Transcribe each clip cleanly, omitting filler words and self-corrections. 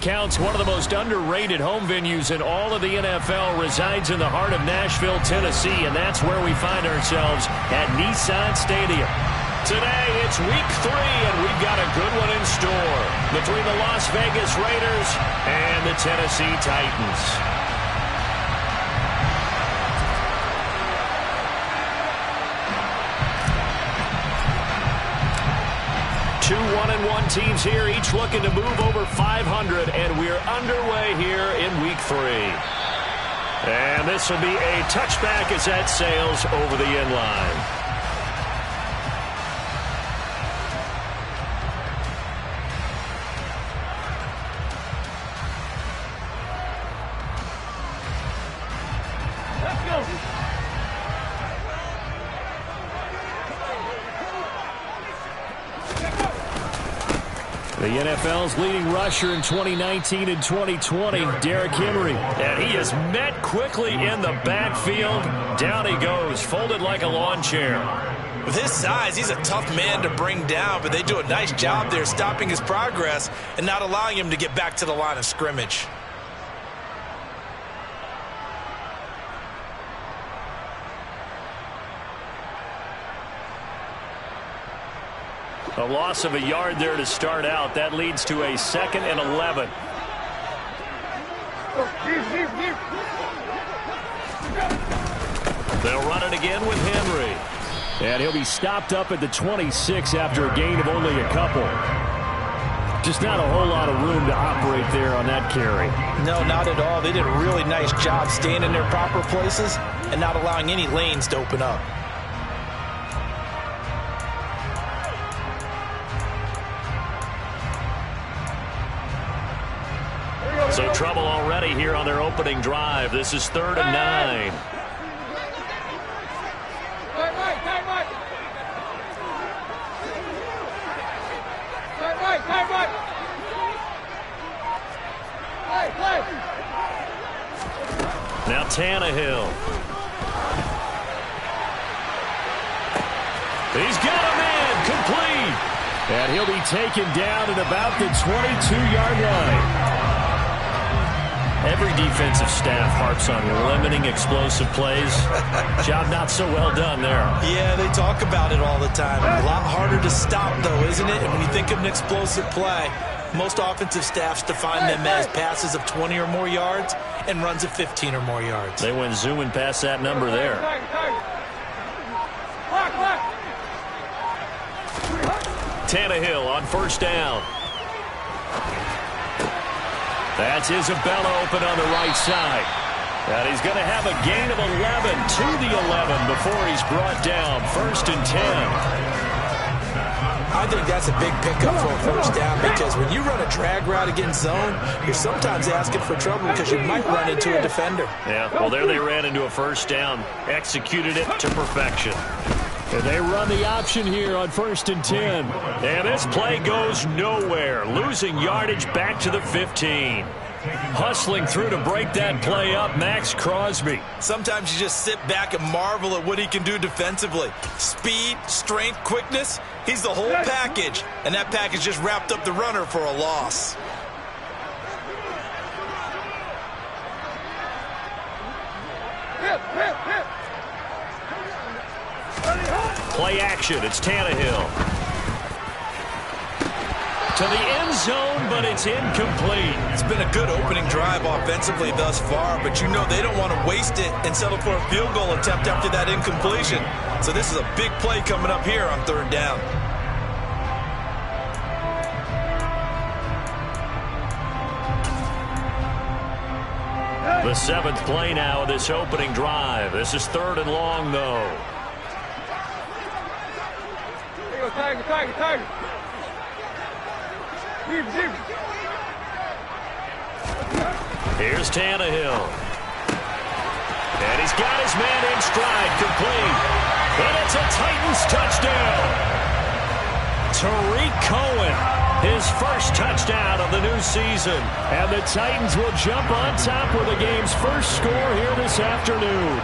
counts, one of the most underrated home venues in all of the NFL resides in the heart of Nashville, Tennessee, and that's where we find ourselves at Nissan Stadium. Today, it's week 3, and we've got a good one in store between the Las Vegas Raiders and the Tennessee Titans. 2 1-1 teams here, each looking to move over 500, and we're underway here in week 3. And this will be a touchback as that sails over the end line. The NFL's leading rusher in 2019 and 2020, Derrick Henry. And he is met quickly in the backfield. Down he goes, folded like a lawn chair. With his size, he's a tough man to bring down, but they do a nice job there stopping his progress and not allowing him to get back to the line of scrimmage. A loss of a yard there to start out. That leads to a 2nd and 11. They'll run it again with Henry. And he'll be stopped up at the 26 after a gain of only a couple. Just not a whole lot of room to operate there on that carry. No, not at all. They did a really nice job staying in their proper places and not allowing any lanes to open up. So trouble already here on their opening drive. This is 3rd and 9. Now Tannehill. He's got a man complete. And he'll be taken down at about the 22-yard line. Every defensive staff harps on limiting explosive plays. Job not so well done there. Yeah, they talk about it all the time. A lot harder to stop, though, isn't it? And when you think of an explosive play, most offensive staffs define them as passes of 20 or more yards and runs of 15 or more yards. They went zooming past that number there. Tannehill on 1st down. That's Isabella open on the right side. And he's going to have a gain of 11 to the 11 before he's brought down. 1st and 10. I think that's a big pickup for a 1st down because when you run a drag route against zone, you're sometimes asking for trouble because you might run into a defender. Yeah, well, there they ran into a 1st down. Executed it to perfection. And they run the option here on 1st and 10. And this play goes nowhere. Losing yardage back to the 15. Hustling through to break that play up, Max Crosby. Sometimes you just sit back and marvel at what he can do defensively. Speed, strength, quickness. He's the whole package. And that package just wrapped up the runner for a loss. Play action. It's Tannehill. To the end zone, but it's incomplete. It's been a good opening drive offensively thus far, but you know they don't want to waste it and settle for a field goal attempt after that incompletion. So this is a big play coming up here on 3rd down. The 7th play now of this opening drive. This is 3rd and long, though. Tiger. Here's Tannehill. And he's got his man in stride, complete. And it's a Titans touchdown. Tariq Cohen, his 1st touchdown of the new season. And the Titans will jump on top with the game's 1st score here this afternoon.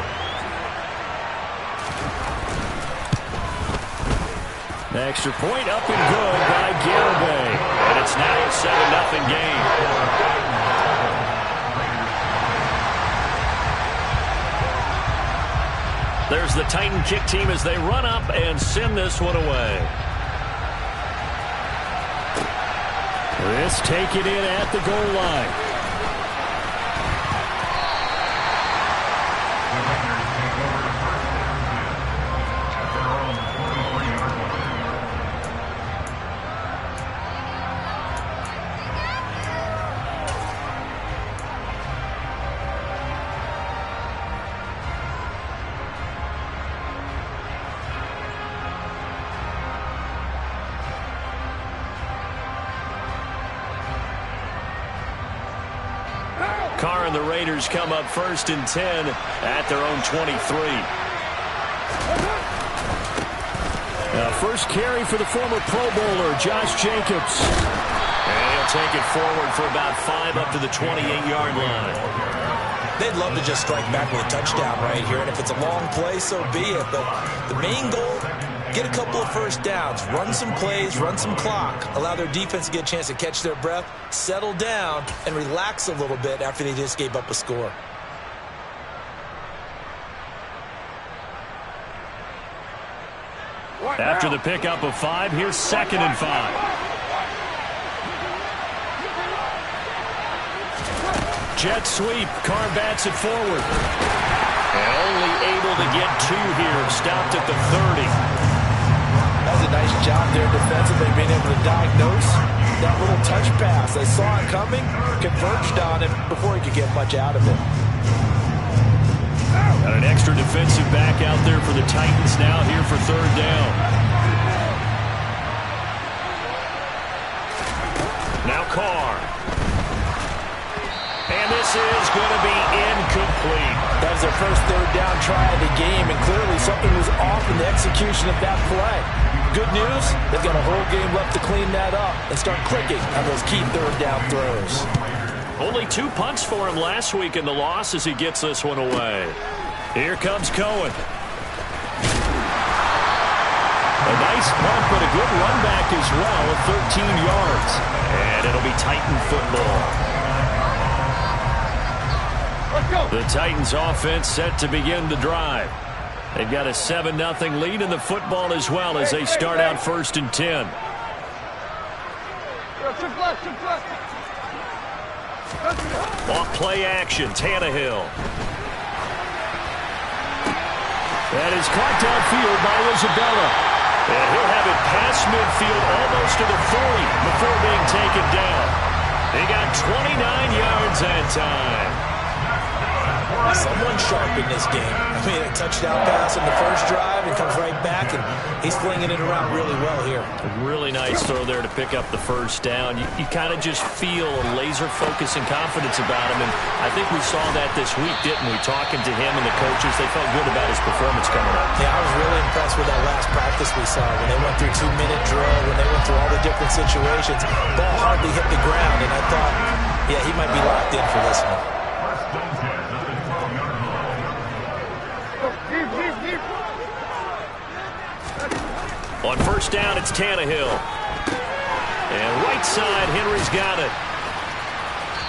The extra point up and good by Garibay. And it's now a 7-0 game. is the Titan kick team as they run up and send this one away. This take it in at the goal line. Carr and the Raiders come up 1st and 10 at their own 23. First carry for the former Pro Bowler, Josh Jacobs. And he'll take it forward for about 5 up to the 28-yard line. They'd love to just strike back with a touchdown right here, and if it's a long play, so be it. But the main goal, get a couple of first downs, run some plays, run some clock, allow their defense to get a chance to catch their breath, settle down, and relax a little bit after they just gave up a score. After the pickup of 5, here's 2nd and 5. Jet sweep. Carr bats it forward. And only able to get 2 here. Stopped at the 30. That was a nice job there defensively, being able to diagnose that little touch pass. They saw it coming, converged on him before he could get much out of it. Got an extra defensive back out there for the Titans now here for 3rd down. Now Carr. And this is going to be incomplete. That was their first 3rd down try of the game, and clearly something was off in the execution of that play. Good news, they've got a whole game left to clean that up and start clicking on those key 3rd down throws. Only 2 punts for him last week in the loss as he gets this one away. Here comes Cohen. A nice punt, but a good run back as well of 13 yards. And it'll be Titan football. The Titans offense set to begin the drive. They've got a 7-0 lead in the football as well as they start out 1st and 10. Off play action, Tannehill. That is caught downfield by Isabella. And he'll have it past midfield almost to the 40 before being taken down. They got 29 yards that time. Someone sharp in this game. I mean, a touchdown pass in the first drive and comes right back, and he's flinging it around really well here. A really nice throw there to pick up the first down. You kind of just feel a laser focus and confidence about him, and I think we saw that this week, didn't we? Talking to him and the coaches, they felt good about his performance coming up. Yeah, I was really impressed with that last practice we saw when they went through 2-minute drill, when they went through all the different situations. Ball hardly hit the ground, and I thought, yeah, he might be locked in for this one. On 1st down, it's Tannehill. And right side, Henry's got it.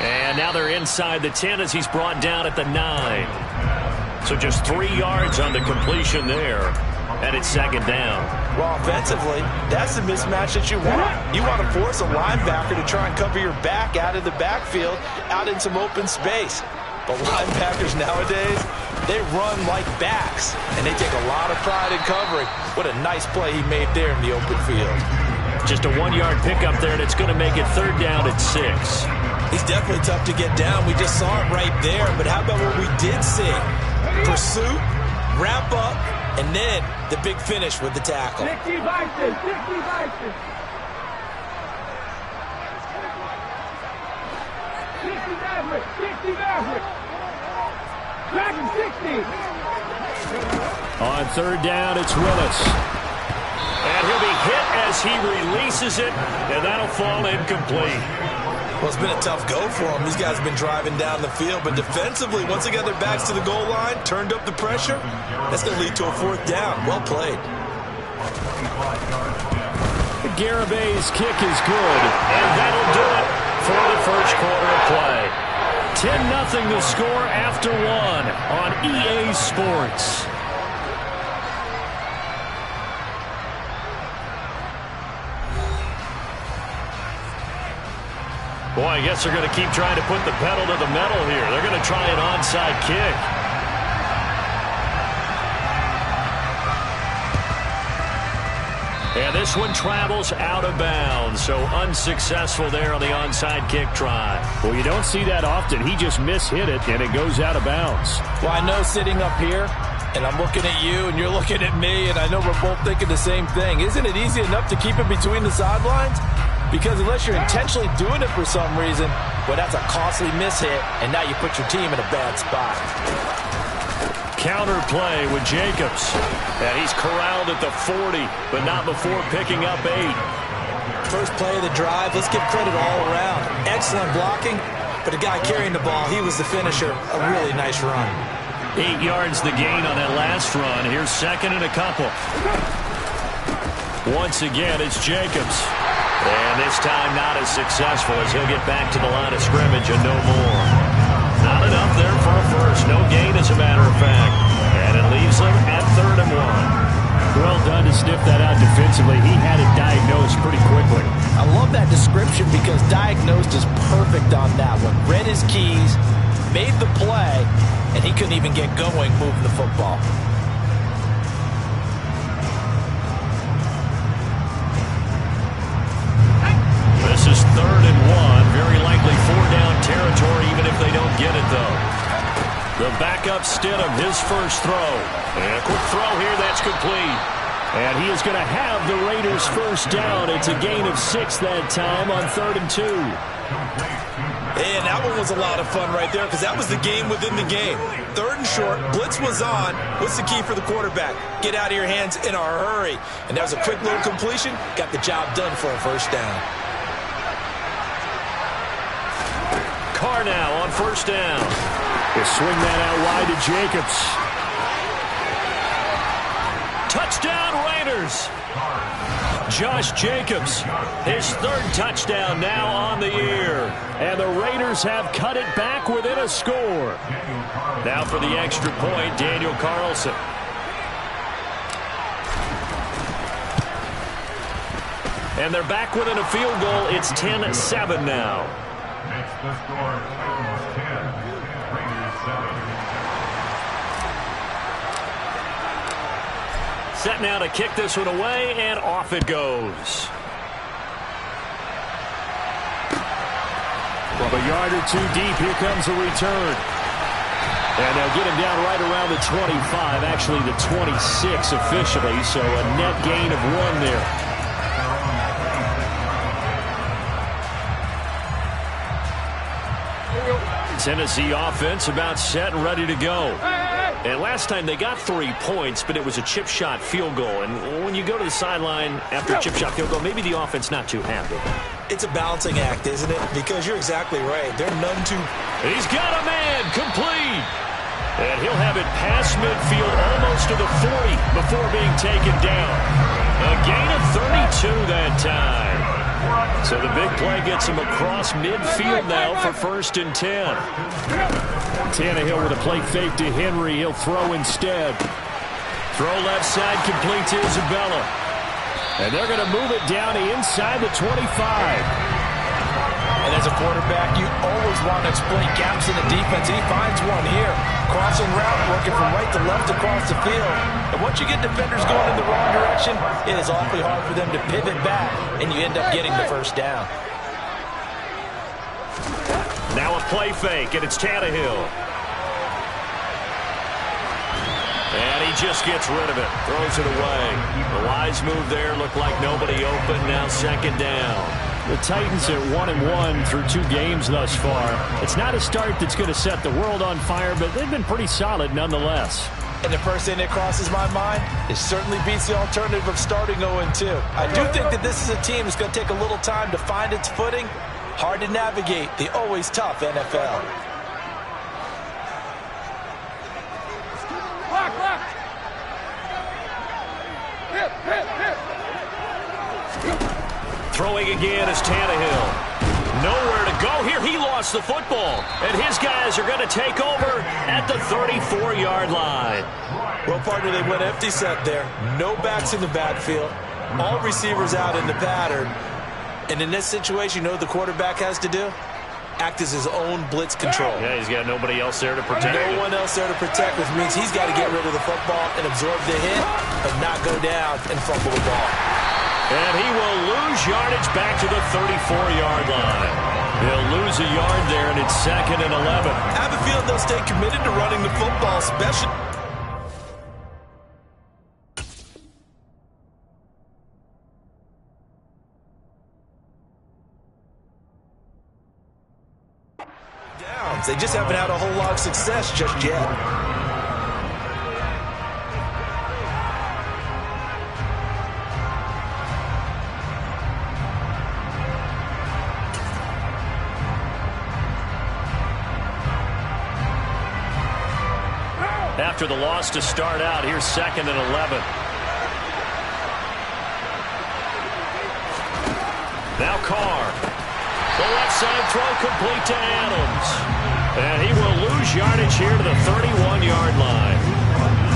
And now they're inside the 10 as he's brought down at the 9. So just 3 yards on the completion there. And it's 2nd down. Well, offensively, that's the mismatch that you want. You want to force a linebacker to try and cover your back out of the backfield, out in some open space. But linebackers nowadays, they run like backs, and they take a lot of pride in covering. What a nice play he made there in the open field. Just a 1-yard pickup there, and it's going to make it 3rd down at 6. He's definitely tough to get down. We just saw it right there. But how about what we did see? Pursuit, wrap up, and then the big finish with the tackle. 60 Vikings, 60 Vikings. 60 Maverick, 60 Maverick. Dragon 60. On 3rd down, it's Willis. And he'll be hit as he releases it, and that'll fall incomplete. Well, it's been a tough go for them. These guys have been driving down the field, but defensively, once they got their backs to the goal line, turned up the pressure, that's going to lead to a 4th down. Well played. Garabay's kick is good, and that'll do it for the first quarter of play. 10-0 the score after 1 on EA Sports. Boy, I guess they're going to keep trying to put the pedal to the metal here. They're going to try an onside kick. And this one travels out of bounds, so unsuccessful there on the onside kick try. Well, you don't see that often. He just mishit it, and it goes out of bounds. Well, I know sitting up here, and I'm looking at you, and you're looking at me, and I know we're both thinking the same thing. Isn't it easy enough to keep it between the sidelines? Because unless you're intentionally doing it for some reason, well, that's a costly mishit, and now you put your team in a bad spot. Counter play with Jacobs. And he's corralled at the 40, but not before picking up 8. First play of the drive, let's give credit all around. Excellent blocking, but the guy carrying the ball, he was the finisher. A really nice run. 8 yards the gain on that last run. Here's second and a couple. Once again, it's Jacobs. And this time not as successful as he'll get back to the line of scrimmage and no more. Not enough there for a first. No gain, as a matter of fact. And it leaves them at 3rd and 1. Well done to sniff that out defensively. He had it diagnosed pretty quickly. I love that description because diagnosed is perfect on that one. Read his keys, made the play, and he couldn't even get going moving the football. This is 3rd and 1. Very likely 4-down territory, even if they don't get it, though. The backup Stidham, his first throw. And a quick throw here, that's complete. And he is going to have the Raiders first down. It's a gain of 6 that time on 3rd and 2. And that one was a lot of fun right there because that was the game within the game. 3rd and short, blitz was on. What's the key for the quarterback? Get out of your hands in a hurry. And that was a quick little completion. Got the job done for a first down. Carr now on first down. They swing that out wide to Jacobs. Touchdown Raiders. Josh Jacobs, his 3rd touchdown now on the year. And the Raiders have cut it back within a score. Now for the extra point, Daniel Carlson. And they're back within a field goal. It's 10-7 now. Makes the score Titans 10, Raiders 7. Set now to kick this one away, and off it goes. From a yard or 2 deep, here comes the return. And they'll get him down right around the 25, actually the 26 officially, so a net gain of 1 there. Tennessee offense about set and ready to go. And last time they got 3 points, but it was a chip shot field goal. And when you go to the sideline after a chip shot field goal, maybe the offense not too happy. It's a balancing act, isn't it? Because you're exactly right. They're none too... He's got a man complete. And he'll have it past midfield almost to the 40 before being taken down. A gain of 32 that time. So the big play gets him across midfield now for 1st and 10. Tannehill with a play fake to Henry. He'll throw instead. Throw left side complete to Isabella. And they're going to move it down to inside the 25. And as a quarterback, you always want to exploit gaps in the defense. He finds one here. Crossing route, working from right to left across the field. And once you get defenders going in the wrong direction, it is awfully hard for them to pivot back, and you end up getting the first down. Now a play fake, and it's Tannehill. And he just gets rid of it, throws it away. The wise move there, looked like nobody open, now 2nd down. The Titans are 1-1 through 2 games thus far. It's not a start that's going to set the world on fire, but they've been pretty solid nonetheless. And the first thing that crosses my mind is certainly beats the alternative of starting 0-2. I do think that this is a team that's going to take a little time to find its footing. Hard to navigate the always tough NFL. Throwing again is Tannehill. Nowhere to go here. He lost the football. And his guys are going to take over at the 34-yard line. Well, partner, they went empty set there. No backs in the backfield. All receivers out in the pattern. And in this situation, you know what the quarterback has to do? Act as his own blitz control. Yeah, he's got nobody else there to protect. No one else there to protect, which means he's got to get rid of the football and absorb the hit, but not go down and fumble the ball. And he will lose yardage back to the 34-yard line. He'll lose a yard there, and it's 2nd and 11. I have a feeling they'll stay committed to running the football, especially. They just haven't had a whole lot of success just yet. After the loss to start out, here's 2nd and 11. Now Carr. The left side throw complete to Adams. And he will lose yardage here to the 31-yard line.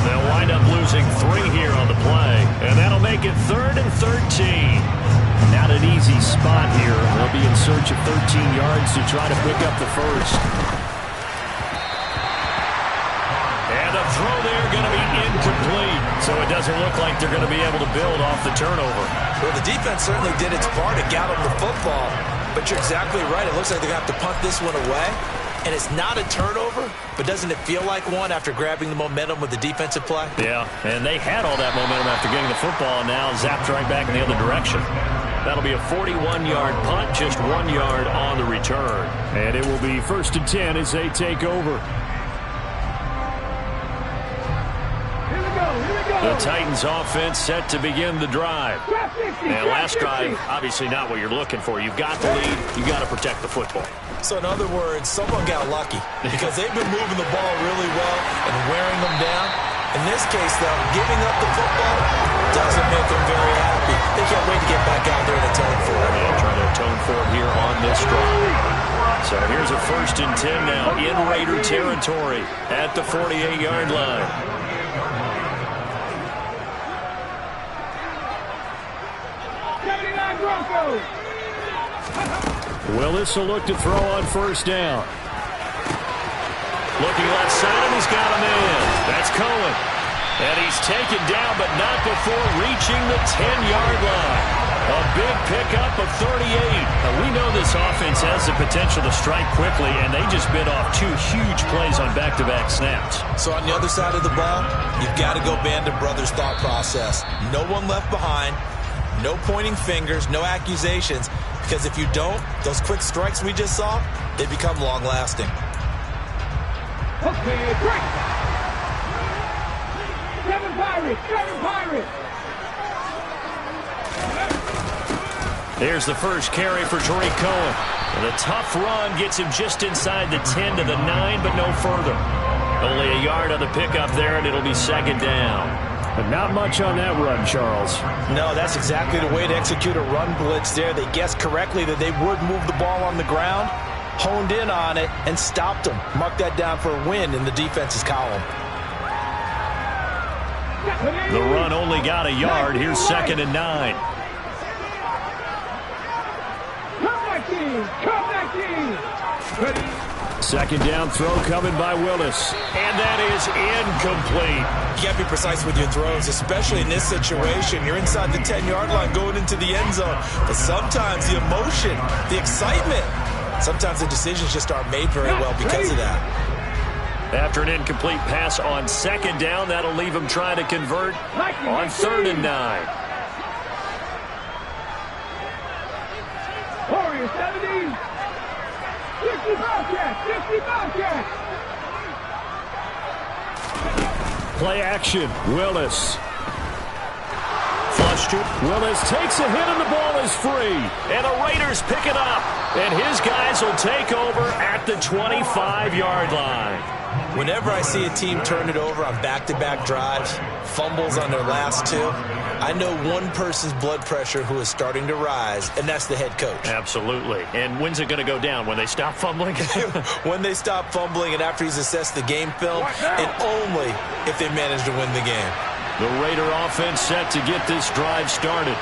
They'll wind up losing 3 here on the play. And that'll make it 3rd and 13. Not an easy spot here. They'll be in search of 13 yards to try to pick up the first. And the throw there going to be incomplete. So it doesn't look like they're going to be able to build off the turnover. Well, the defense certainly did its part to get them the football. But you're exactly right. It looks like they're going to have to punt this one away. And it's not a turnover, but doesn't it feel like one after grabbing the momentum with the defensive play? Yeah, and they had all that momentum after getting the football, and now zapped right back in the other direction. That'll be a 41-yard punt, just 1 yard on the return. And it will be 1st and 10 as they take over. The Titans offense set to begin the drive. And last drive, obviously not what you're looking for. You've got the lead. You've got to protect the football. So in other words, someone got lucky because they've been moving the ball really well and wearing them down. In this case, though, giving up the football doesn't make them very happy. They can't wait to get back out there and atone for it. Yeah, trying to atone for it here on this drive. So here's a 1st and 10 now in Raider territory at the 48-yard line. Willis will look to throw on 1st down. Looking left side, and he's got him in. That's Cohen. And he's taken down, but not before reaching the 10-yard line. A big pickup of 38. Now, we know this offense has the potential to strike quickly, and they just bit off 2 huge plays on back-to-back snaps. So on the other side of the ball, you've got to go Band of Brothers thought process. No one left behind. No pointing fingers, no accusations, because if you don't, those quick strikes we just saw, they become long-lasting. Okay, break. 7 Pirates, 7 Pirates. There's the first carry for Tariq Cohen. And a tough run gets him just inside the 10 to the 9, but no further. Only a yard on the pickup there, and it'll be 2nd down. But not much on that run, Charles. No, that's exactly the way to execute a run blitz there. They guessed correctly that they would move the ball on the ground, honed in on it, and stopped them. Mark that down for a win in the defense's column. The run only got a yard. Here's 2nd and 9. Come back in, come back in. 2nd down throw coming by Willis. And that is incomplete. You got to be precise with your throws, especially in this situation. You're inside the 10-yard line going into the end zone. But sometimes the emotion, the excitement, sometimes the decisions just aren't made very well because of that. After an incomplete pass on 2nd down, that'll leave him trying to convert on 3rd and 9. Warriors 70. 50 Bobcats, 50 Bobcats. Play action. Willis. Flush to Willis takes a hit and the ball is free. And the Raiders pick it up. And his guys will take over at the 25-yard line. Whenever I see a team turn it over on back-to-back drives, fumbles on their last 2, I know one person's blood pressure who is starting to rise, and that's the head coach. Absolutely. And when's it going to go down? When they stop fumbling? When they stop fumbling and after he's assessed the game film, and only if they manage to win the game. The Raider offense set to get this drive started.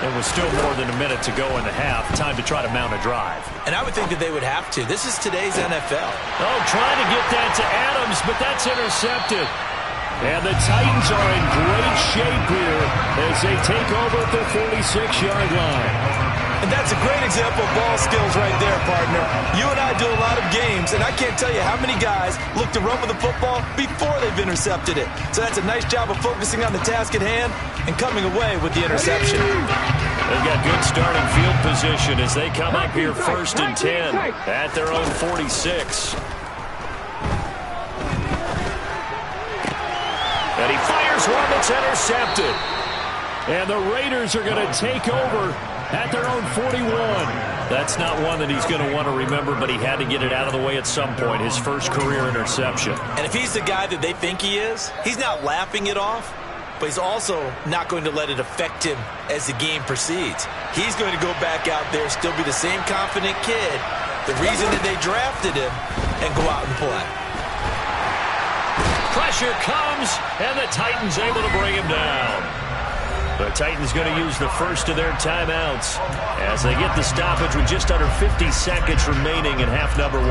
And with still more than a minute to go in the half, time to try to mount a drive. And I would think that they would have to. This is today's NFL. Oh, trying to get that to Adams, but that's intercepted. And the Titans are in great shape here as they take over at the 46-yard line. And that's a great example of ball skills right there, partner. You and I do a lot of games, and I can't tell you how many guys look to run with the football before they've intercepted it. So that's a nice job of focusing on the task at hand and coming away with the interception. They've got good starting field position as they come up here 1st and 10 at their own 46. And he fires one that's intercepted. And the Raiders are going to take over at their own 41. That's not one that he's going to want to remember, but he had to get it out of the way at some point, his first career interception. And if he's the guy that they think he is, he's not laughing it off, but he's also not going to let it affect him as the game proceeds. He's going to go back out there, still be the same confident kid, the reason that they drafted him, and go out and play. Pressure comes, and the Titans able to bring him down. The Titans going to use the first of their timeouts as they get the stoppage with just under 50 seconds remaining in half number 1.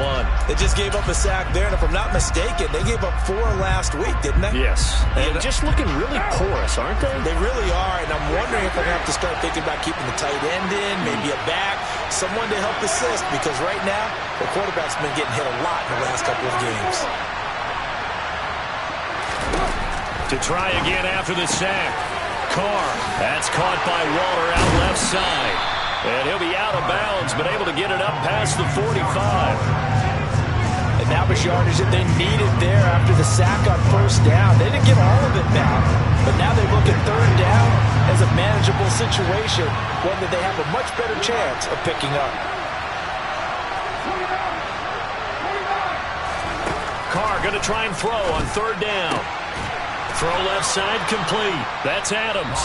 They just gave up a sack there, and if I'm not mistaken, they gave up 4 last week, didn't they? Yes. And just looking really porous, aren't they? They really are, and I'm wondering if they're going to have to start thinking about keeping the tight end in, maybe a back, someone to help assist, because right now, the quarterback's been getting hit a lot in the last couple of games. To try again after the sack. Carr, that's caught by Waller out left side. And he'll be out of bounds, but able to get it up past the 45. And that was yardage that they needed there after the sack on 1st down. They didn't get all of it back, but now they look at 3rd down as a manageable situation, one that they have a much better chance of picking up. Carr going to try and throw on 3rd down. Throw left side complete. That's Adams.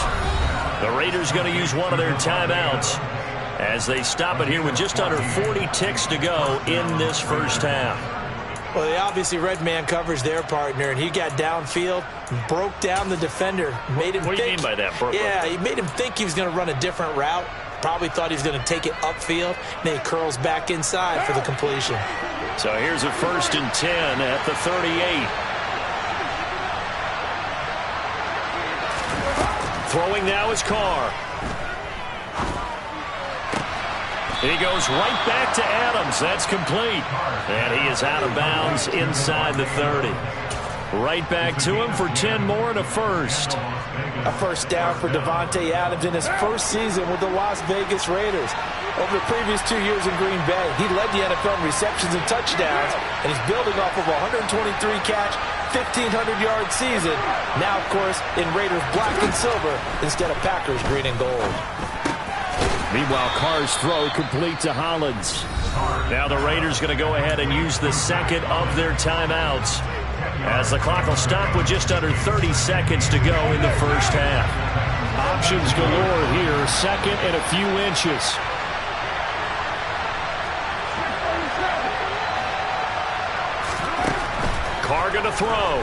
The Raiders going to use one of their timeouts as they stop it here with just under 40 ticks to go in this first half. Well, they obviously red man coverage their partner, and he got downfield, broke down the defender, made him What do you mean by that, Brooklyn? Yeah, he made him think he was going to run a different route. Probably thought he was going to take it upfield. Then he curls back inside for the completion. So here's a 1st and 10 at the 38. Throwing now is Carr. He goes right back to Adams. That's complete. And he is out of bounds inside the 30. Right back to him for 10 more and a first. A first down for Davante Adams in his first season with the Las Vegas Raiders. Over the previous 2 years in Green Bay, he led the NFL in receptions and touchdowns, and he's building off of a 123-catch, 1,500-yard season. Now, of course, in Raiders black and silver instead of Packers green and gold. Meanwhile, Carr's throw complete to Hollins. Now the Raiders going to go ahead and use the second of their timeouts as the clock will stop with just under 30 seconds to go in the first half. Options galore here, 2nd and a few inches. Carr going to throw.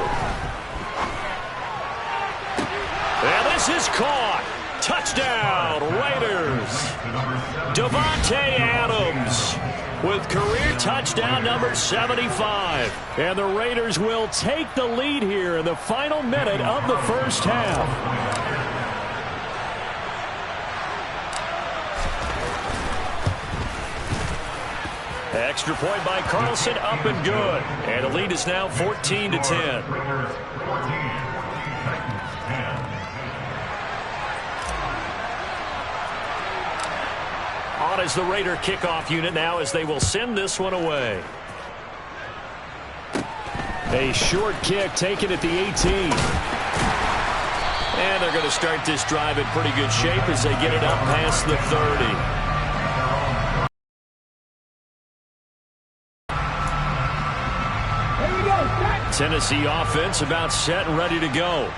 And this is caught. Touchdown, Raiders. Davante Adams with career touchdown number 75. And the Raiders will take the lead here in the final minute of the first half. Extra point by Carlson, up and good. And the lead is now 14-10. On is the Raider kickoff unit now as they will send this one away. A short kick taken at the 18. And they're going to start this drive in pretty good shape as they get it up past the 30. Tennessee offense about set and ready to go.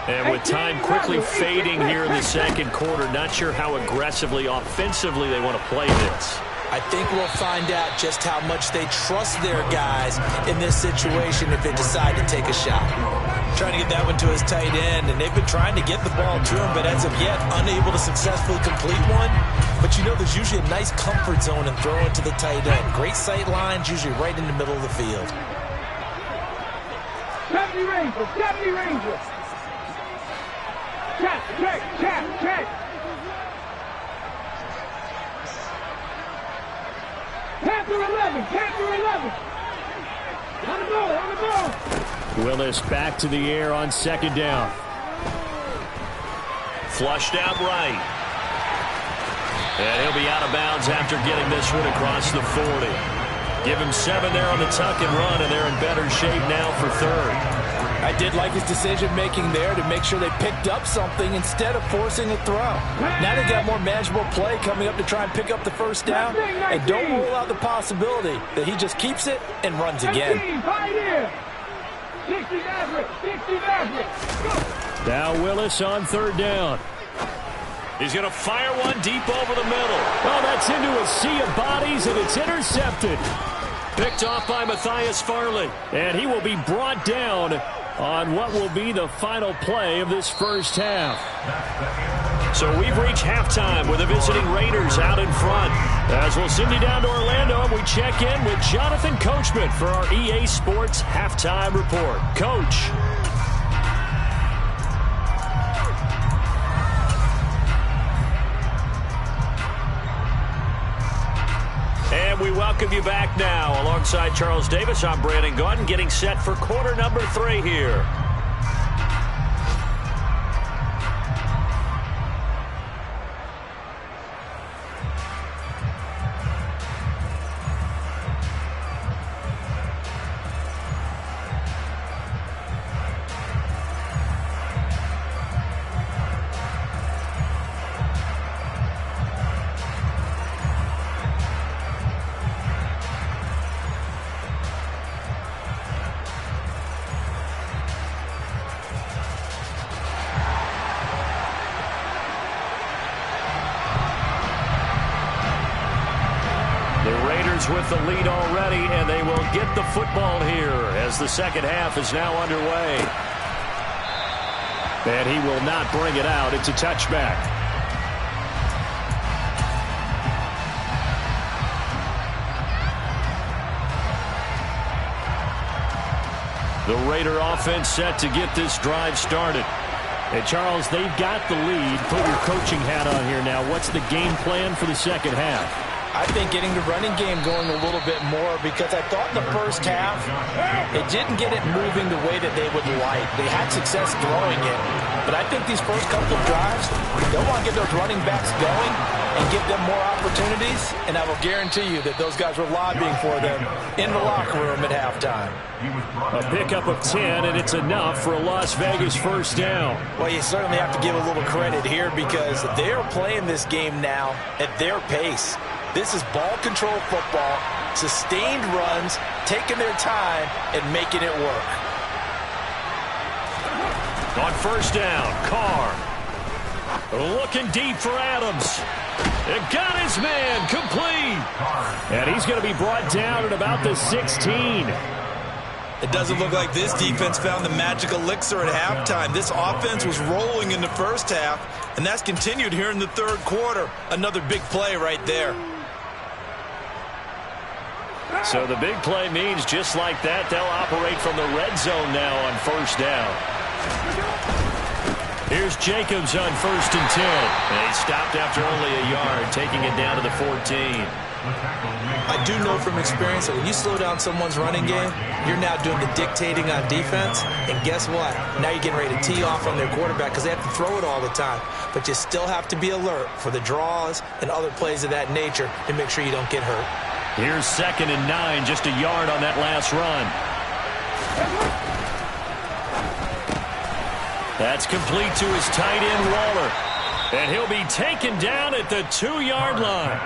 And with time quickly fading here in the second quarter, not sure how aggressively, offensively they want to play this. I think we'll find out just how much they trust their guys in this situation if they decide to take a shot. Trying to get that one to his tight end, and they've been trying to get the ball to him, but as of yet, unable to successfully complete one. But you know there's usually a nice comfort zone in throwing to the tight end. Great sight lines, usually right in the middle of the field. 70 Rangers, 70 Rangers. Check, check, check, check. Panther 11, Panther 11. On the ball, on the ball. Willis back to the air on second down. Flushed out right. And he'll be out of bounds after getting this one across the 40. Give him 7 there on the tuck and run, and they're in better shape now for third. I did like his decision-making there to make sure they picked up something instead of forcing a throw. Now they got more manageable play coming up to try and pick up the first down. And don't rule out the possibility that he just keeps it and runs again. 60 Maverick, 60 Maverick. Go. Now Willis on third down. He's going to fire one deep over the middle. Well, that's into a sea of bodies, and it's intercepted. Picked off by Matthias Farley. And he will be brought down on what will be the final play of this first half. So we've reached halftime with the visiting Raiders out in front. As we'll send you down to Orlando, and we check in with Jonathan Coachman for our EA Sports Halftime Report. Coach. And we welcome you back now. Alongside Charles Davis, I'm Brandon Gaudin, getting set for quarter number 3 here. With the lead already, and they will get the football here as the second half is now underway. And he will not bring it out. It's a touchback. The Raider offense set to get this drive started. And Charles, they've got the lead. Put your coaching hat on here now. What's the game plan for the second half? I think getting the running game going a little bit more, because I thought in the first half it didn't get it moving the way that they would like. They had success throwing it, but I think these first couple of drives, they'll want to get those running backs going and give them more opportunities, and I will guarantee you that those guys were lobbying for them in the locker room at halftime. A pickup of 10, and it's enough for a Las Vegas first down. Well, you certainly have to give a little credit here, because they're playing this game now at their pace. This is ball control football, sustained runs, taking their time, and making it work. On first down, Carr. Looking deep for Adams. It got his man complete. And he's going to be brought down at about the 16. It doesn't look like this defense found the magic elixir at halftime. This offense was rolling in the first half, and that's continued here in the third quarter. Another big play right there. So the big play means just like that, they'll operate from the red zone now on first down. Here's Jacobs on first and 10. And he stopped after only a yard, taking it down to the 14. I do know from experience that when you slow down someone's running game, you're now doing the dictating on defense. And guess what? Now you're getting ready to tee off on their quarterback because they have to throw it all the time. But you still have to be alert for the draws and other plays of that nature to make sure you don't get hurt. Here's 2nd and 9, just a yard on that last run. That's complete to his tight end, Waller. And he'll be taken down at the 2-yard line.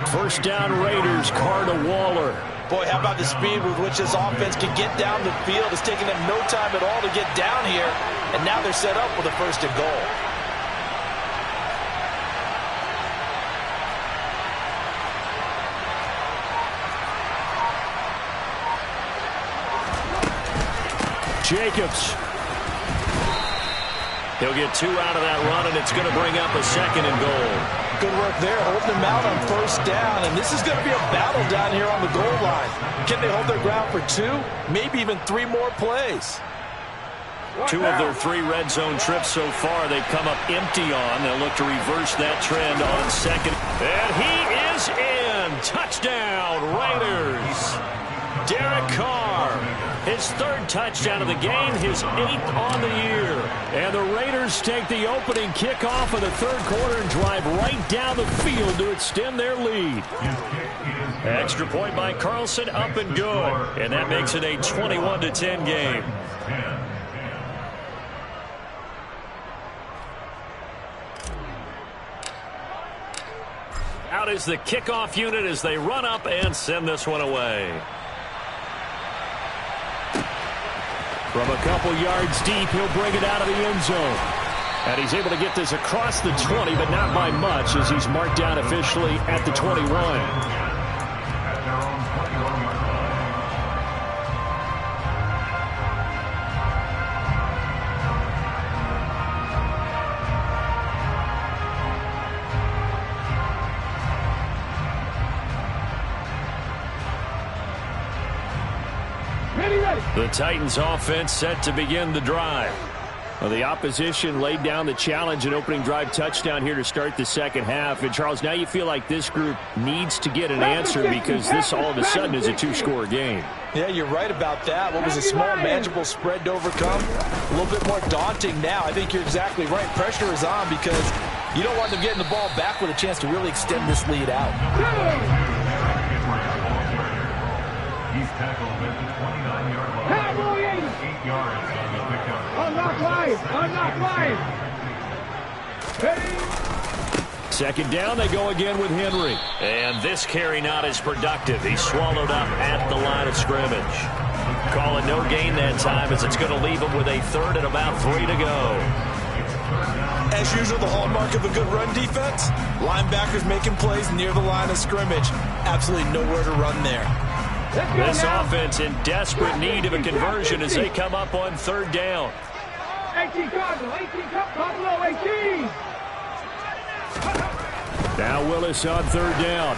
First down Raiders, Carr to Waller. Boy, how about the speed with which this offense can get down the field? It's taking them no time at all to get down here. And now they're set up with a 1st and goal. Jacobs He'll get 2 out of that run, and it's going to bring up a 2nd and goal. Good work there, holding them out on 1st down, and this is going to be a battle down here on the goal line. Can they hold their ground for 2, maybe even 3 more plays? 2 of their 3 red zone trips so far they've come up empty on. They'll look to reverse that trend on 2nd. And he is in. Touchdown, Raiders. Derek Carr, his 3rd touchdown of the game, his 8th on the year. And the Raiders take the opening kickoff of the 3rd quarter and drive right down the field to extend their lead. Extra point by Carlson, up and good. And that makes it a 21-10 game. Out is the kickoff unit as they run up and send this one away. From a couple yards deep, he'll bring it out of the end zone. And he's able to get this across the 20, but not by much, as he's marked down officially at the 21. The Titans offense set to begin the drive. Well, the opposition laid down the challenge and opening drive touchdown here to start the 2nd half. And, Charles, now you feel like this group needs to get an answer because this all of a sudden is a 2-score game. Yeah, you're right about that. What was a small, manageable spread to overcome? A little bit more daunting now. I think you're exactly right. Pressure is on because you don't want them getting the ball back with a chance to really extend this lead out. He's tackled at the 29-yard line. 8 yards on the pickup. Unlock line. Ready? 2nd down, they go again with Henry. And this carry not as productive. He's swallowed up at the line of scrimmage. Call it no gain that time as it's going to leave him with a 3rd and about 3 to go. As usual, the hallmark of a good run defense, linebackers making plays near the line of scrimmage. Absolutely nowhere to run there. This offense in desperate need of a conversion as they come up on 3rd down. 18 Cardinal, 18 Cardinal, 18. Now Willis on 3rd down.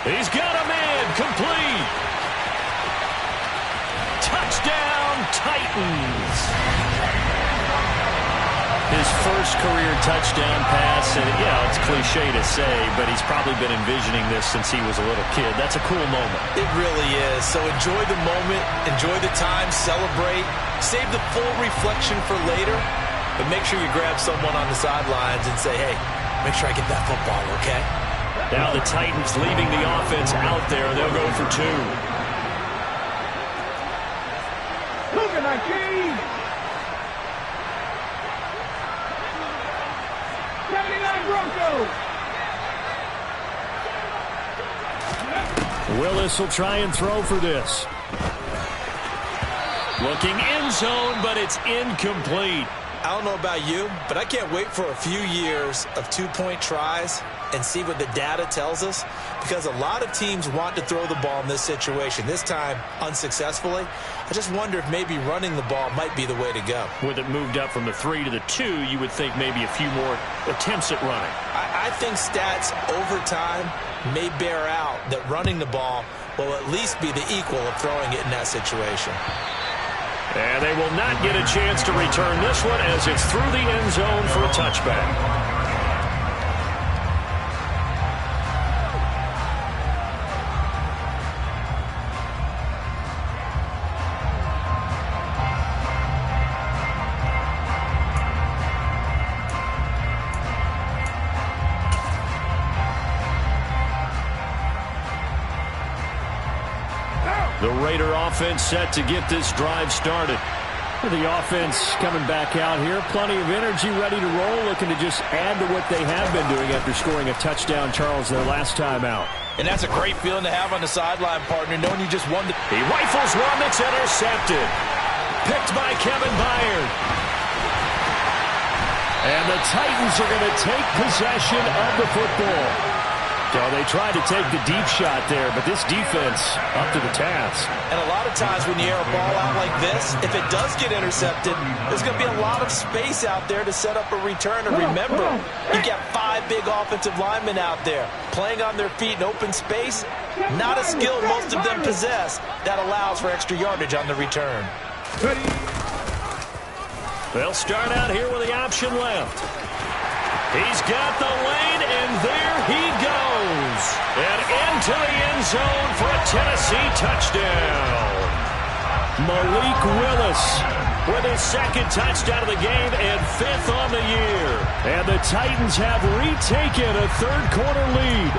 He's got a man, complete. Touchdown, Titans. His first career touchdown pass, and it's cliche to say, but he's probably been envisioning this since he was a little kid. That's a cool moment. It really is. So enjoy the moment, enjoy the time, celebrate, save the full reflection for later, but make sure you grab someone on the sidelines and say, hey, make sure I get that football, okay? Now the Titans leaving the offense out there. They'll go for 2. Look at that game. 79 Broncos. Willis will try and throw for this. Looking end zone, but it's incomplete. I don't know about you, but I can't wait for a few years of 2-point tries and see what the data tells us, because a lot of teams want to throw the ball in this situation. This time, unsuccessfully. I just wonder if maybe running the ball might be the way to go. With it moved up from the 3 to the 2, you would think maybe a few more attempts at running. I think stats over time may bear out that running the ball will at least be the equal of throwing it in that situation. And they will not get a chance to return this one as it's through the end zone for a touchback. The Raider offense set to get this drive started. The offense coming back out here. Plenty of energy, ready to roll, looking to just add to what they have been doing after scoring a touchdown, Charles, their last time out. And that's a great feeling to have on the sideline, partner, knowing you just won the... He rifles one that's intercepted. Picked by Kevin Byard. And the Titans are going to take possession of the football. So they tried to take the deep shot there, but this defense up to the task. And a lot of times when you air a ball out like this, if it does get intercepted, there's going to be a lot of space out there to set up a return. And remember, you got 5 big offensive linemen out there playing on their feet in open space. Not a skill most of them possess that allows for extra yardage on the return. They'll start out here with the option left. He's got the lane, and there he goes. And into the end zone for a Tennessee touchdown. Malik Willis with his 2nd touchdown of the game and 5th on the year. And the Titans have retaken a 3rd-quarter lead.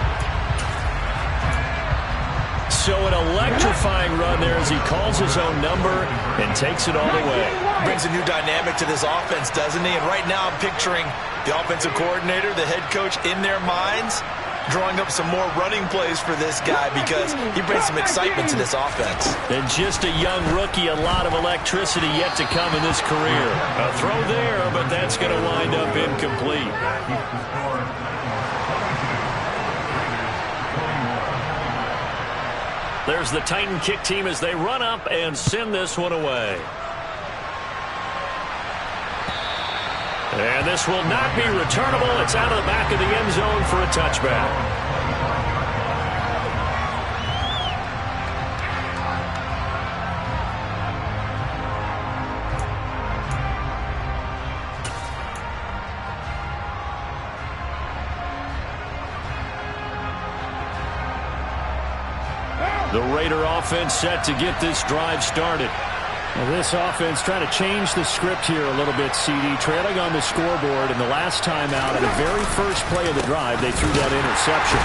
So an electrifying run there as he calls his own number and takes it all the way. Brings a new dynamic to this offense, doesn't he? And right now I'm picturing the offensive coordinator, the head coach in their minds, drawing up some more running plays for this guy because he brings some excitement to this offense. And just a young rookie, a lot of electricity yet to come in this career. A throw there, but that's going to wind up incomplete. There's the Titan kick team as they run up and send this one away. And this will not be returnable. It's out of the back of the end zone for a touchback. The Raider offense set to get this drive started. Well, this offense trying to change the script here a little bit, CD. Trailing on the scoreboard, and the last time out, the very first play of the drive, they threw that interception.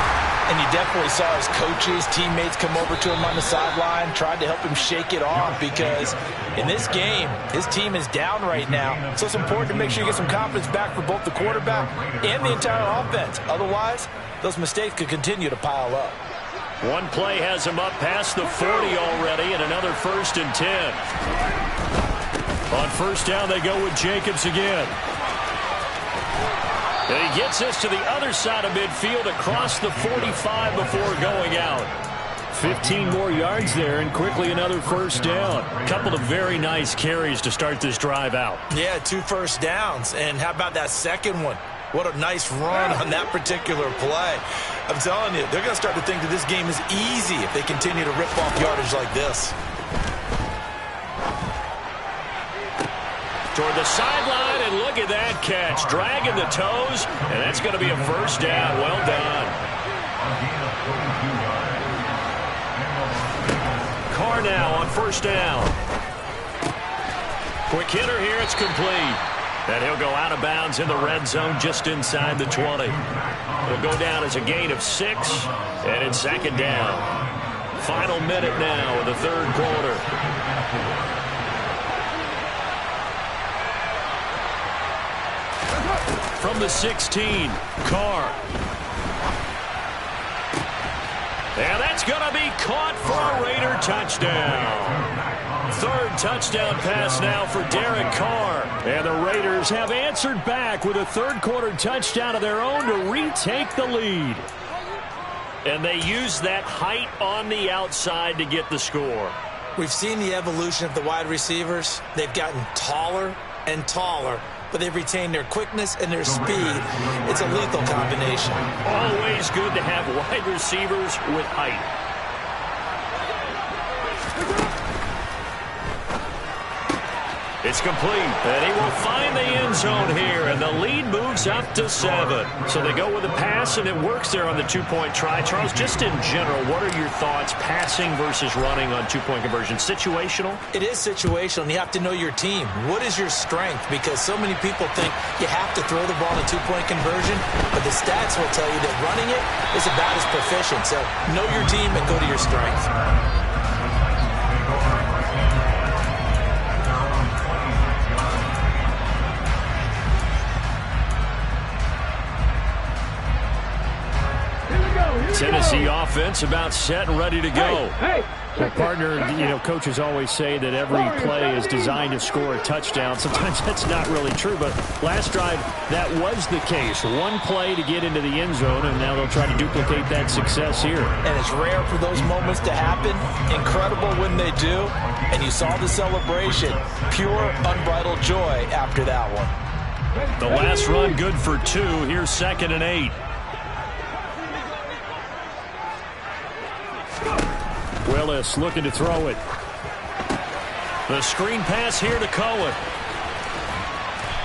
And you definitely saw his coaches, teammates come over to him on the sideline, tried to help him shake it off because in this game, his team is down right now. So it's important to make sure you get some confidence back for both the quarterback and the entire offense. Otherwise, those mistakes could continue to pile up. One play has him up past the 40 already, and another 1st and 10. On 1st down, they go with Jacobs again. And he gets us to the other side of midfield across the 45 before going out. 15 more yards there, and quickly another 1st down. Couple of very nice carries to start this drive out. Yeah, 2 first downs. And how about that second one? What a nice run on that particular play. I'm telling you, they're going to start to think that this game is easy if they continue to rip off yardage like this. Toward the sideline, and look at that catch. Dragging the toes, and that's going to be a 1st down. Well done. Carr now on 1st down. Quick hitter here, it's complete. And he'll go out of bounds in the red zone just inside the 20. It'll go down as a gain of 6, and it's 2nd down. Final minute now of the 3rd quarter. From the 16, Carr. And that's going to be caught for a Raider touchdown. 3rd touchdown pass now for Derek Carr. And the Raiders have answered back with a 3rd-quarter touchdown of their own to retake the lead. And they use that height on the outside to get the score. We've seen the evolution of the wide receivers. They've gotten taller and taller, but they've retained their quickness and their speed. It's a lethal combination. Always good to have wide receivers with height. It's complete, and he will find the end zone here, and the lead moves up to 7. So they go with a pass, and it works there on the 2-point try. Charles, just in general, what are your thoughts passing versus running on 2-point conversion? Situational? It is situational, and you have to know your team. What is your strength? Because so many people think you have to throw the ball in a 2-point conversion, but the stats will tell you that running it is about as proficient. So know your team and go to your strength. Tennessee offense about set and ready to go. Well, partner, coaches always say that every play is designed to score a touchdown. Sometimes that's not really true, but last drive, that was the case. One play to get into the end zone, and now they'll try to duplicate that success here. And it's rare for those moments to happen. Incredible when they do. And you saw the celebration. Pure, unbridled joy after that one. The last run good for 2. Here's 2nd and 8. Willis looking to throw it. The screen pass here to Cohen.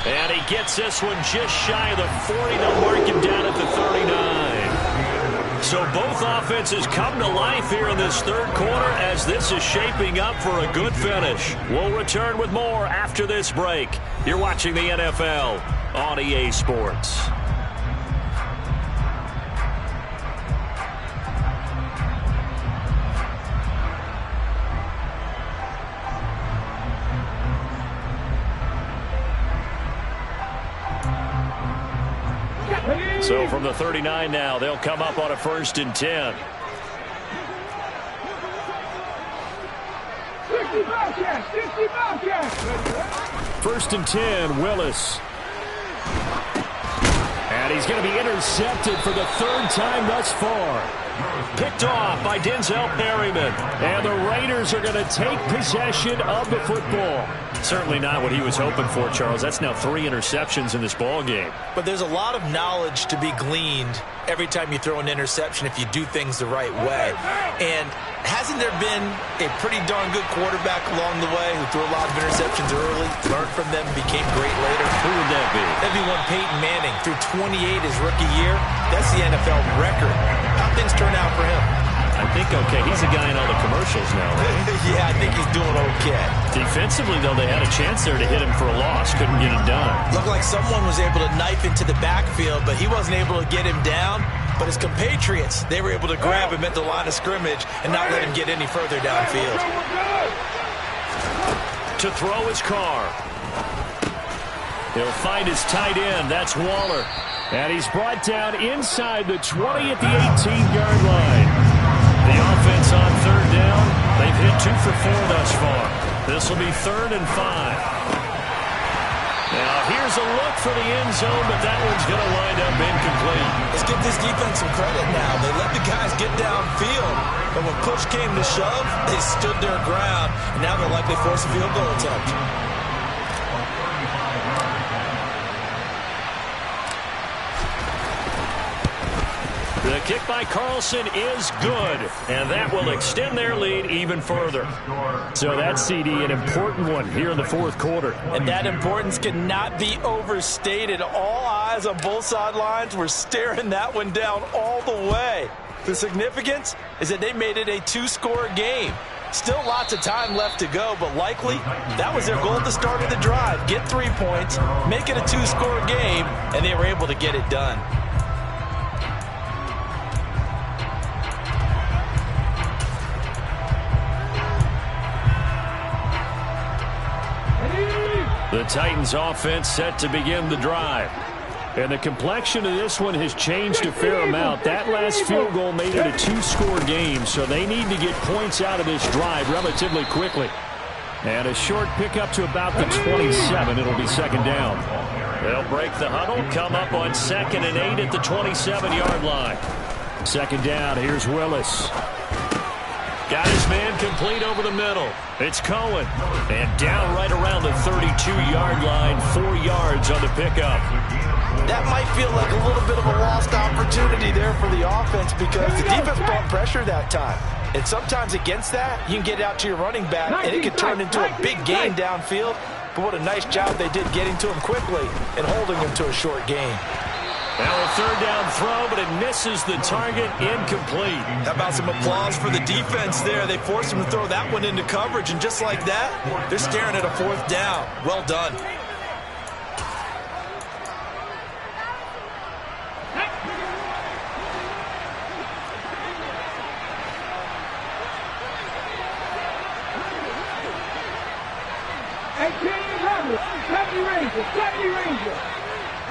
And he gets this one just shy of the 40. They'll mark him down at the 39. So both offenses come to life here in this third quarter as this is shaping up for a good finish. We'll return with more after this break. You're watching the NFL on EA Sports. So from the 39 now, they'll come up on a 1st and 10. 1st and 10, Willis. And he's going to be intercepted for the 3rd time thus far. Picked off by Denzel Perryman. And the Raiders are going to take possession of the football. Certainly not what he was hoping for, Charles. That's now 3 interceptions in this ball game. But there's a lot of knowledge to be gleaned every time you throw an interception if you do things the right way. And hasn't there been a pretty darn good quarterback along the way who threw a lot of interceptions early, learned from them, became great later? Who would that be? That'd be one Peyton Manning. Threw 28 his rookie year. That's the NFL record. How'd things turn out for him? I think okay. He's a guy in all the commercials now, right? Yeah, I think he's doing okay. Defensively, though, they had a chance there to hit him for a loss. Couldn't get it done. Looked like someone was able to knife into the backfield, but he wasn't able to get him down. But his compatriots, they were able to grab him at the line of scrimmage and not let him get any further downfield. To throw his car. He'll find his tight end. That's Waller. And he's brought down inside the 20 at the 18-yard line. The offense on 3rd down. They've hit 2 for 4 thus far. This will be 3rd and 5. Now here's a look for the end zone, but that one's going to wind up incomplete. Let's give this defense some credit now. They let the guys get downfield, but when push came to shove, they stood their ground, and now they'll likely force a field goal attempt. The kick by Carlson is good, and that will extend their lead even further. So that's, CD, an important one here in the 4th quarter. And that importance cannot be overstated. All eyes on both sidelines were staring that one down all the way. The significance is that they made it a 2-score game. Still lots of time left to go, but likely that was their goal at the start of the drive. Get 3 points, make it a 2-score game, and they were able to get it done. The Titans offense set to begin the drive. And the complexion of this one has changed a fair amount. That last field goal made it a 2-score game, so they need to get points out of this drive relatively quickly. And a short pickup to about the 27. It'll be 2nd down. They'll break the huddle, come up on 2nd and 8 at the 27-yard line. 2nd down, here's Willis. Got his man complete over the middle. It's Cohen. And down right around the 32-yard line, 4 yards on the pickup. That might feel like a little bit of a lost opportunity there for the offense because the defense brought pressure that time. And sometimes against that, you can get out to your running back, and it can turn into a big gain downfield. But what a nice job they did getting to him quickly and holding him to a short gain. Now a 3rd down throw, but it misses the target, incomplete. How about some applause for the defense there? They forced him to throw that one into coverage, and just like that, they're staring at a 4th down. Well done.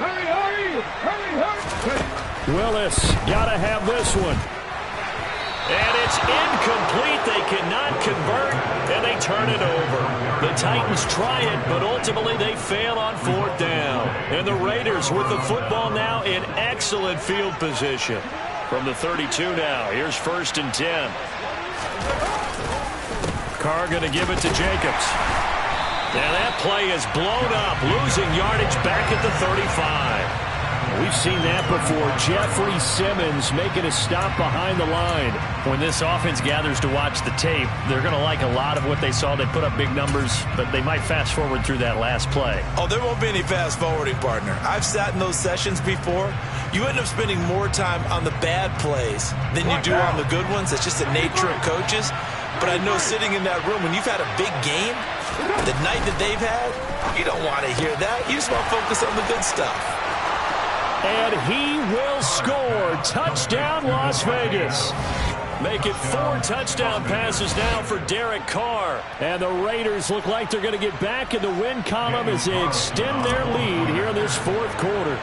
Hurry, hurry, hurry, hurry. Willis got to have this one. And it's incomplete. They cannot convert, and they turn it over. The Titans try it, but ultimately they fail on 4th down. And the Raiders with the football now in excellent field position. From the 32 now, here's 1st and 10. Carr going to give it to Jacobs. Now that play is blown up, losing yardage back at the 35. We've seen that before. Jeffrey Simmons making a stop behind the line. When this offense gathers to watch the tape, they're going to like a lot of what they saw. They put up big numbers, but they might fast forward through that last play. Oh, there won't be any fast forwarding, partner. I've sat in those sessions before. You end up spending more time on the bad plays than you do on the good ones. It's just the nature of coaches. But I know sitting in that room, when you've had a big game, the night that they've had, you don't want to hear that. You just want to focus on the good stuff. And he will score. Touchdown, Las Vegas. Make it 4 touchdown passes now for Derek Carr. And the Raiders look like they're going to get back in the win column as they extend their lead here in this 4th quarter.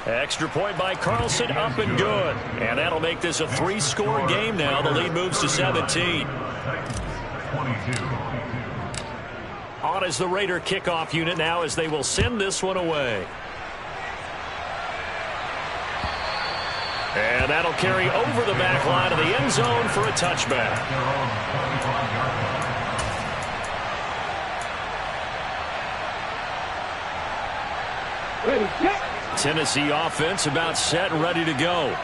Extra point by Carlson, up and good. And that'll make this a 3-score game now. The lead moves to 17. 22. On as the Raider kickoff unit now as they will send this one away. And that'll carry over the back line of the end zone for a touchback. Ready, set. Tennessee offense about set and ready to go.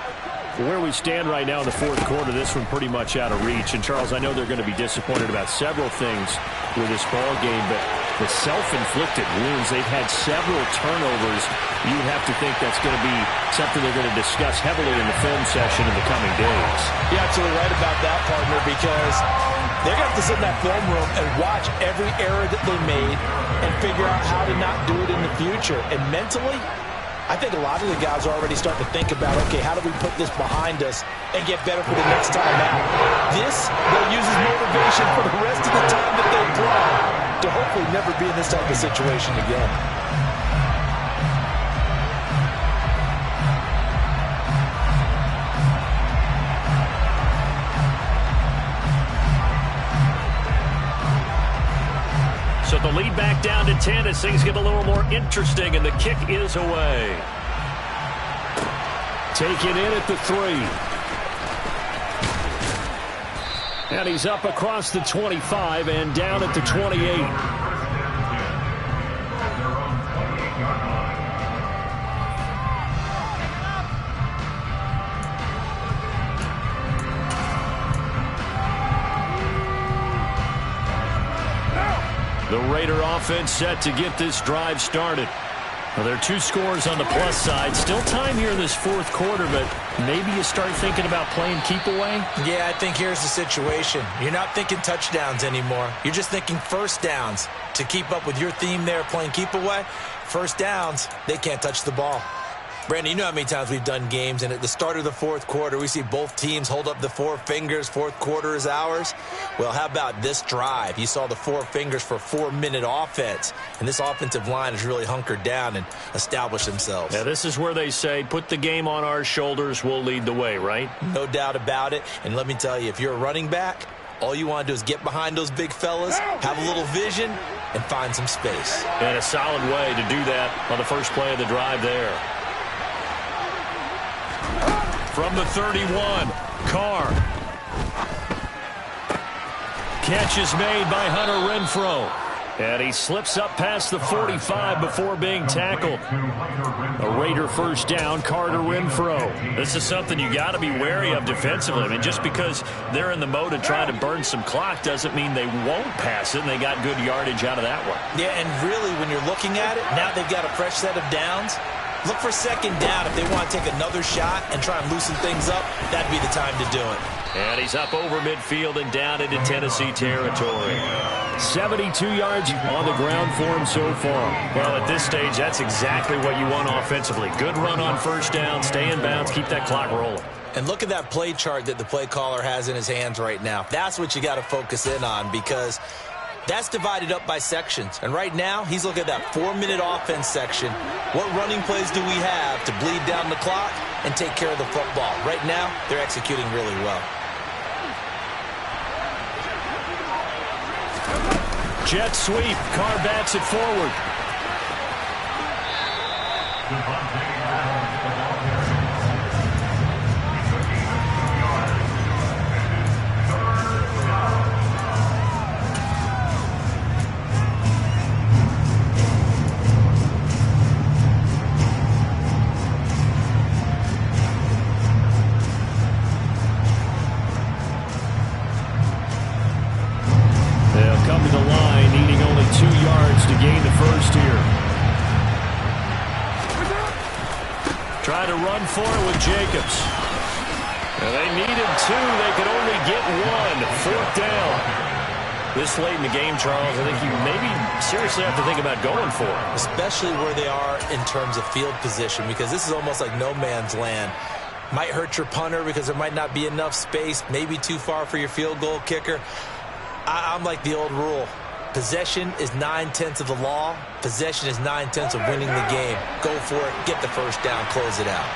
Where we stand right now in the 4th quarter, this one pretty much out of reach. And, Charles, I know they're going to be disappointed about several things with this ball game, but the self-inflicted wounds, they've had several turnovers. You have to think that's going to be something they're going to discuss heavily in the film session in the coming days. You're absolutely right about that, partner, because they're going to have to sit in that film room and watch every error that they made and figure out how to not do it in the future. And mentally, I think a lot of the guys are already starting to think about, okay, how do we put this behind us and get better for the next time out? This, they'll use as motivation for the rest of the time that they play to hopefully never be in this type of situation again. So the lead back down to 10 as things get a little more interesting, and the kick is away. Taken in at the 3. And he's up across the 25 and down at the 28. The Raider offense set to get this drive started. Well, there are 2 scores on the plus side. Still time here in this 4th quarter, but maybe you start thinking about playing keep away? Yeah, I think here's the situation. You're not thinking touchdowns anymore. You're just thinking first downs. To keep up with your theme there, playing keep away, first downs, they can't touch the ball. Brandon, you know how many times we've done games, and at the start of the 4th quarter, we see both teams hold up the 4 fingers, 4th quarter is ours. Well, how about this drive? You saw the 4 fingers for 4-minute offense, and this offensive line has really hunkered down and established themselves. Yeah, this is where they say, put the game on our shoulders, we'll lead the way, right? No doubt about it, and let me tell you, if you're a running back, all you want to do is get behind those big fellas, have a little vision, and find some space. And a solid way to do that on the first play of the drive there. From the 31, Carr. Catch is made by Hunter Renfrow. And he slips up past the 45 before being tackled. A Raider first down, Carter Renfrow. This is something you got to be wary of defensively. I mean, just because they're in the mode of trying to burn some clock doesn't mean they won't pass it, and they got good yardage out of that one. Yeah, and really, when you're looking at it, now they've got a fresh set of downs. Look for second down if they want to take another shot and try and loosen things up. That'd be the time to do it. And he's up over midfield and down into Tennessee territory. 72 yards on the ground for him so far. Well, at this stage, that's exactly what you want offensively. Good run on first down, stay in bounds, keep that clock rolling. And look at that play chart that the play caller has in his hands right now. That's what you got to focus in on, because That's divided up by sections. And right now, he's looking at that 4-minute offense section. What running plays do we have to bleed down the clock and take care of the football? Right now, they're executing really well. Jet sweep. Carr bats it forward. Try to run for it with Jacobs. And they needed 2. They could only get 1. 4th down. This late in the game, Charles, I think you maybe seriously have to think about going for it. Especially where they are in terms of field position, because this is almost like no man's land. Might hurt your punter because there might not be enough space, maybe too far for your field goal kicker. I'm like the old rule. Possession is 9/10 of the law. Possession is 9/10 of winning the game. Go for it. Get the first down. Close it out.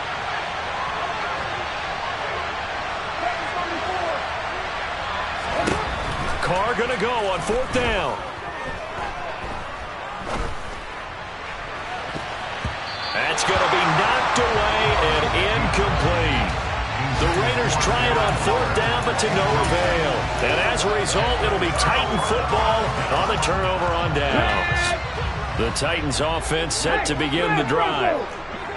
Carr going to go on 4th down. That's going to be knocked away and incomplete. The Raiders try it on 4th down, but to no avail. And as a result, it'll be Titan football on the turnover on downs. The Titans offense set to begin the drive.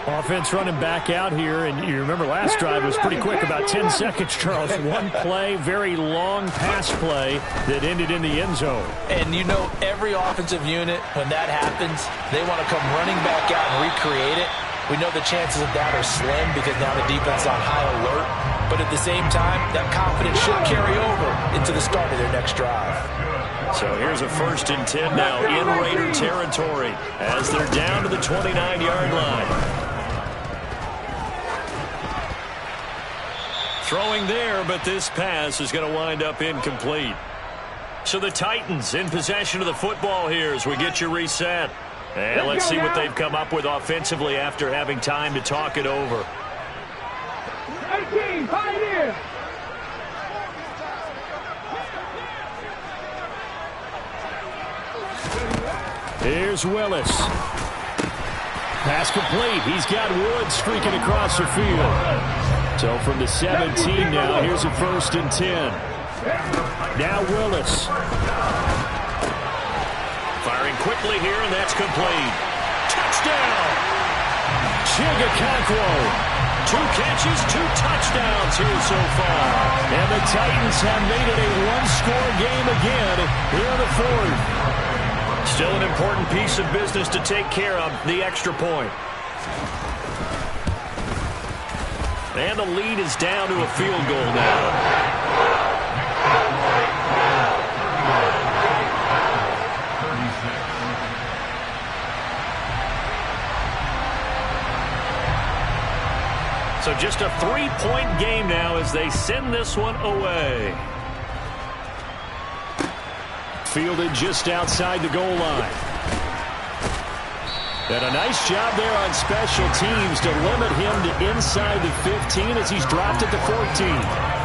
Offense running back out here, and you remember last drive was pretty quick, about 10 seconds, Charles. One play, very long pass play that ended in the end zone. And you know, every offensive unit, when that happens, they want to come running back out and recreate it. We know the chances of that are slim because now the defense is on high alert. But at the same time, that confidence should carry over into the start of their next drive. So here's a 1st and 10 now in Raider territory as they're down to the 29-yard line. Throwing there, but this pass is going to wind up incomplete. So the Titans in possession of the football here as we get you reset. And let's see what they've come up with offensively after having time to talk it over. 18, Pioneer. Here's Willis. Pass complete. He's got Wood streaking across the field. So from the 17 now, here's a 1st and 10. Now Willis. Firing quickly here, and that's complete. Touchdown! Chigakonkwo. 2 catches, 2 touchdowns here so far. And the Titans have made it a 1-score game again here in the 4th. Still an important piece of business to take care of, the extra point. And the lead is down to a field goal now. So just a 3-point game now as they send this one away. Fielded just outside the goal line. And a nice job there on special teams to limit him to inside the 15 as he's dropped at the 14.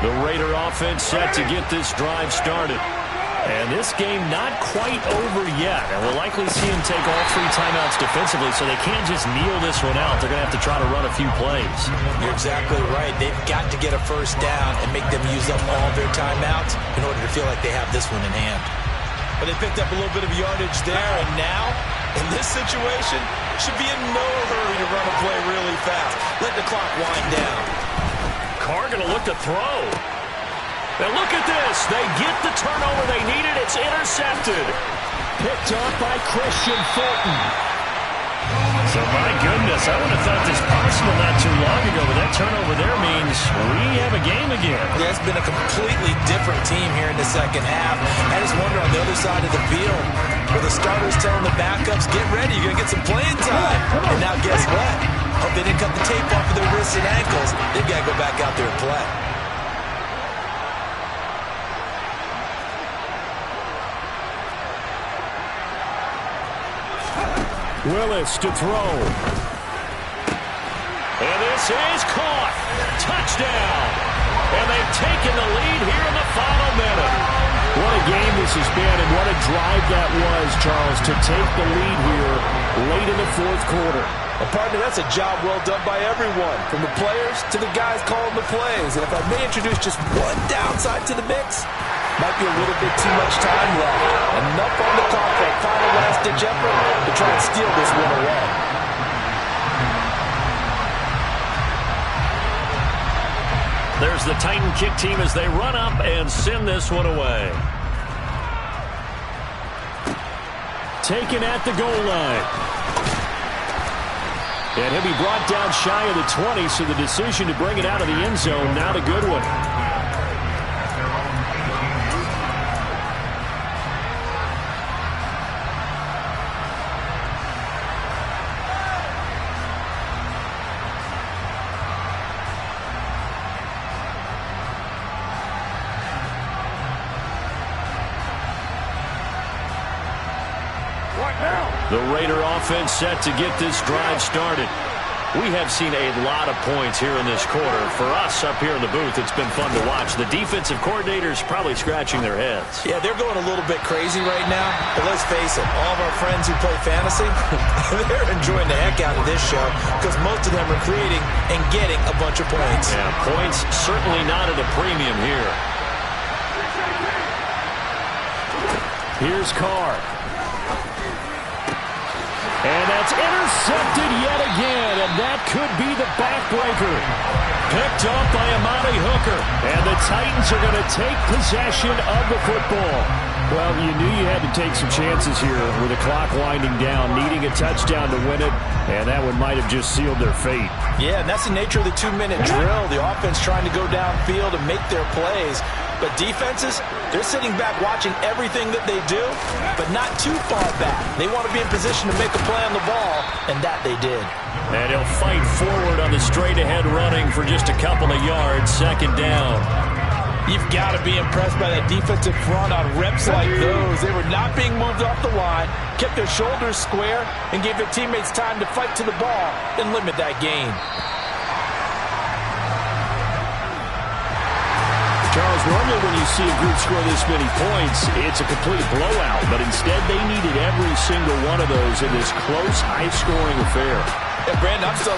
The Raider offense set to get this drive started. And this game not quite over yet. And we'll likely see him take all 3 timeouts defensively, so they can't just kneel this one out. They're going to have to try to run a few plays. You're exactly right. They've got to get a 1st down and make them use up all their timeouts in order to feel like they have this one in hand. But they picked up a little bit of yardage there, and now, in this situation, should be in no hurry to run a play really fast. Let the clock wind down. Carr going to look to throw. Now look at this. They get the turnover they needed. It's intercepted. Picked off by Christian Fulton. So my goodness, I would have thought this possible not too long ago, but that turnover there means we have a the game again. Yeah, it's been a completely different team here in the second half. I just wonder on the other side of the field, where the starters telling the backups, get ready, you're going to get some playing time. And now guess what? Hope they didn't cut the tape off of their wrists and ankles. They've got to go back out there and play. Willis to throw. And this is caught. Touchdown. And they've taken the lead here in the final minute. What a game this has been, and what a drive that was, Charles, to take the lead here late in the fourth quarter. Well, partner, that's a job well done by everyone, from the players to the guys calling the plays. And if I may introduce just one downside to the mix, might be a little bit too much time left. Enough on the clock for a final last-ditch effort to try and steal this one away. There's the Titan kick team as they run up and send this one away. Taken at the goal line. And he'll be brought down shy of the 20, so the decision to bring it out of the end zone, not a good one. The Raider offense set to get this drive started. We have seen a lot of points here in this quarter. For us up here in the booth, it's been fun to watch. The defensive coordinators probably scratching their heads. Yeah, they're going a little bit crazy right now. But let's face it, all of our friends who play fantasy, they're enjoying the heck out of this show because most of them are creating and getting a bunch of points. Yeah, points certainly not at a premium here. Here's Carr. And that's intercepted yet again, and that could be the backbreaker. Picked up by Amani Hooker. And the Titans are going to take possession of the football. Well, you knew you had to take some chances here with the clock winding down, needing a touchdown to win it, and that one might have just sealed their fate. Yeah, and that's the nature of the 2-minute drill. The offense trying to go downfield and make their plays. But defenses, they're sitting back watching everything that they do, but not too far back. They want to be in position to make a play on the ball, and that they did. And he'll fight forward on the straight-ahead running for just a couple of yards, second down. You've got to be impressed by that defensive front on reps like those. They were not being moved off the line, kept their shoulders square, and gave their teammates time to fight to the ball and limit that gain. Charles, normally when you see a group score this many points, it's a complete blowout. But instead, they needed every single one of those in this close, high-scoring affair. Yeah, Brandon, I'm still